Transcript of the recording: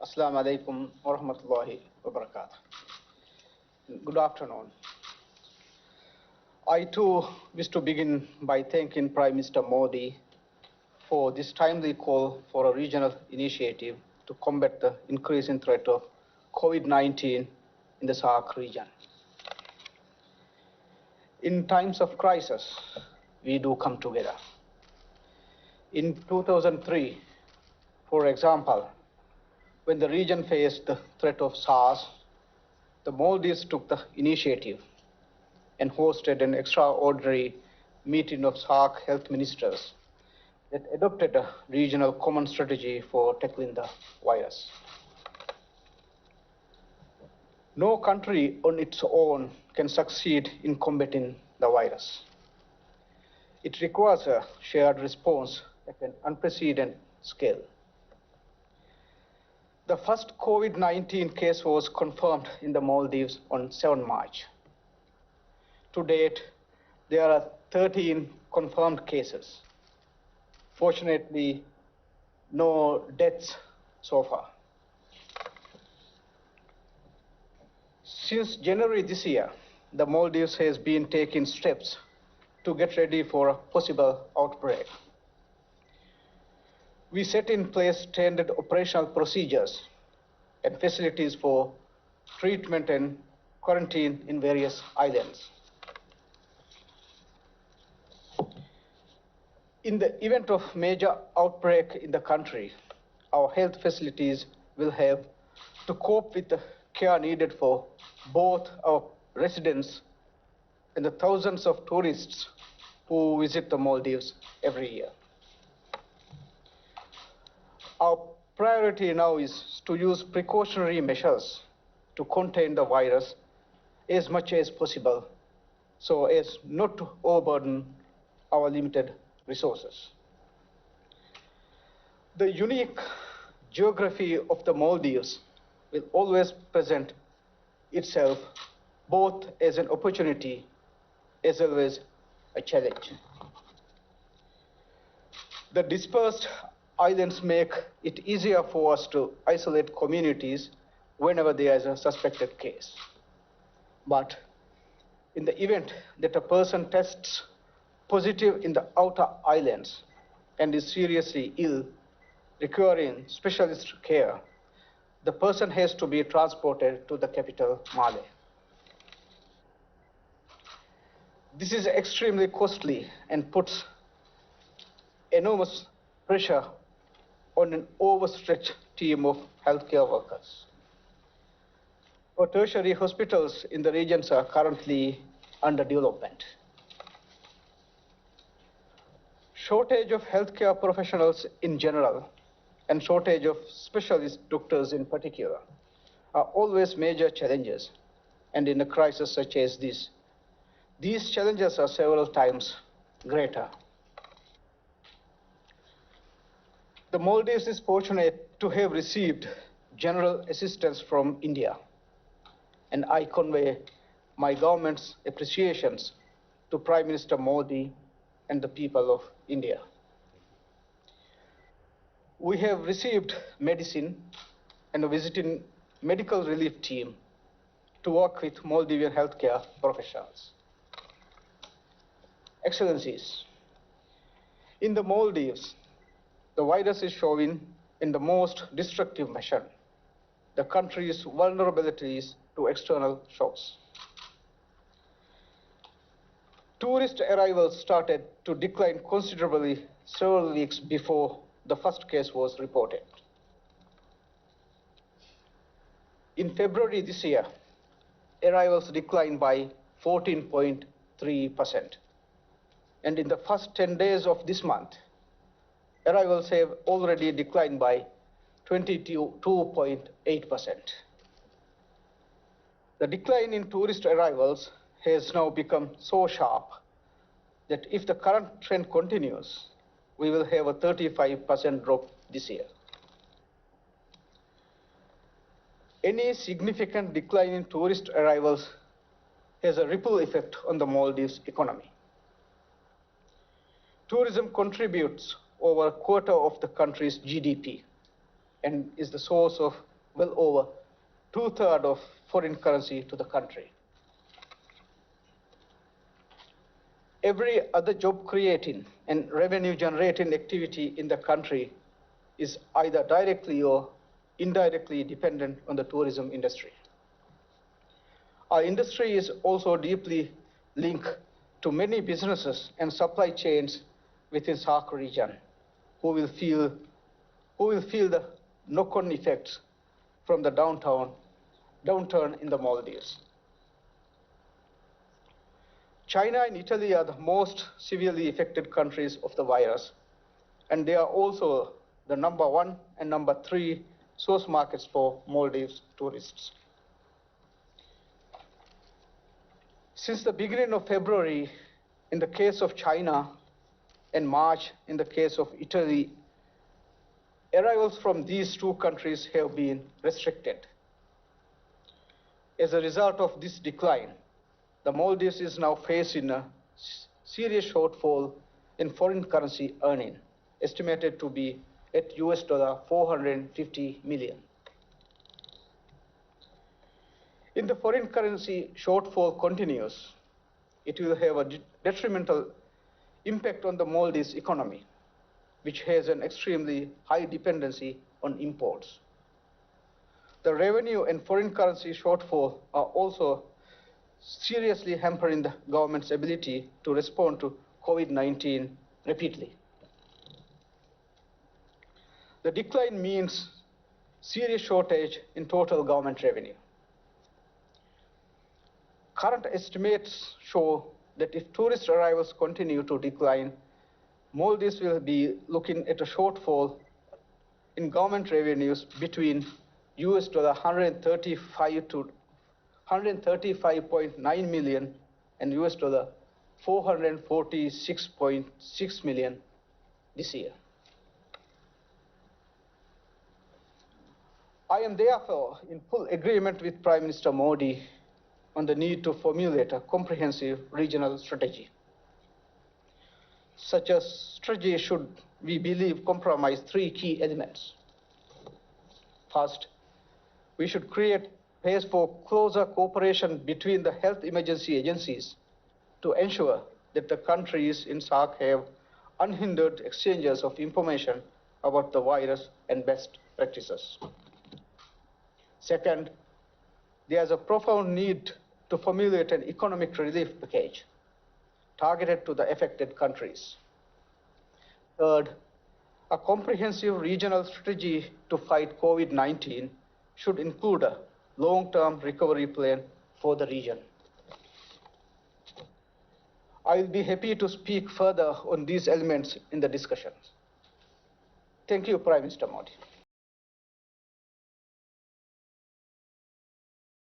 Assalamu alaikum wa rahmatullahi wa barakatuh. Good afternoon. I too wish to begin by thanking Prime Minister Modi for this timely call for a regional initiative to combat the increasing threat of COVID-19 in the SAARC region. In times of crisis, we do come together. In 2003, for example, when the region faced the threat of SARS, the Maldives took the initiative and hosted an extraordinary meeting of SAARC health ministers that adopted a regional common strategy for tackling the virus. No country on its own can succeed in combating the virus. It requires a shared response at an unprecedented scale. The first COVID-19 case was confirmed in the Maldives on 7 March. To date, there are 13 confirmed cases. Fortunately, no deaths so far. Since January this year, the Maldives has been taking steps to get ready for a possible outbreak. We set in place standard operational procedures and facilities for treatment and quarantine in various islands. In the event of major outbreak in the country, our health facilities will have to cope with the care needed for both our residents and the thousands of tourists who visit the Maldives every year. Our priority now is to use precautionary measures to contain the virus as much as possible so as not to overburden our limited resources. The unique geography of the Maldives will always present itself both as an opportunity as well as a challenge. The dispersed islands make it easier for us to isolate communities whenever there is a suspected case. But in the event that a person tests positive in the outer islands and is seriously ill, requiring specialist care, the person has to be transported to the capital, Male. This is extremely costly and puts enormous pressure on an overstretched team of healthcare workers. Our tertiary hospitals in the regions are currently under development. Shortage of healthcare professionals in general and shortage of specialist doctors in particular are always major challenges, and in a crisis such as this, these challenges are several times greater. The Maldives is fortunate to have received general assistance from India, and I convey my government's appreciations to Prime Minister Modi and the people of India. We have received medicine and a visiting medical relief team to work with Maldivian healthcare professionals. Excellencies, in the Maldives, the virus is showing in the most destructive measure the country's vulnerabilities to external shocks. Tourist arrivals started to decline considerably several weeks before the first case was reported. In February this year, arrivals declined by 14.3%. And in the first 10 days of this month, arrivals have already declined by 22.8%. The decline in tourist arrivals has now become so sharp that if the current trend continues, we will have a 35% drop this year. Any significant decline in tourist arrivals has a ripple effect on the Maldives economy. Tourism contributes over a quarter of the country's GDP and is the source of well over 2/3 of foreign currency to the country. Every other job creating and revenue generating activity in the country is either directly or indirectly dependent on the tourism industry. Our industry is also deeply linked to many businesses and supply chains within SAARC region who will feel the knock-on effects from the downturn in the Maldives. China and Italy are the most severely affected countries of the virus, and they are also the number 1 and number 3 source markets for Maldives tourists. Since the beginning of February, in the case of China, and March in the case of Italy, arrivals from these two countries have been restricted. As a result of this decline, the Maldives is now facing a serious shortfall in foreign currency earning, estimated to be at US $450 million. If the foreign currency shortfall continues, it will have a detrimental impact on the Maldives economy, which has an extremely high dependency on imports. The revenue and foreign currency shortfall are also seriously hampering the government's ability to respond to COVID-19 rapidly. The decline means serious shortage in total government revenue. Current estimates show that if tourist arrivals continue to decline, Maldives will be looking at a shortfall in government revenues between US $135.9 million and US $446.6 million this year. I am therefore in full agreement with Prime Minister Modi on the need to formulate a comprehensive regional strategy. Such a strategy should, we believe, comprise 3 key elements. First, we should create space for closer cooperation between the health emergency agencies to ensure that the countries in SAARC have unhindered exchanges of information about the virus and best practices. Second, there is a profound need to formulate an economic relief package targeted to the affected countries. Third, a comprehensive regional strategy to fight COVID-19 should include a long-term recovery plan for the region. I will be happy to speak further on these elements in the discussions. Thank you, Prime Minister Modi.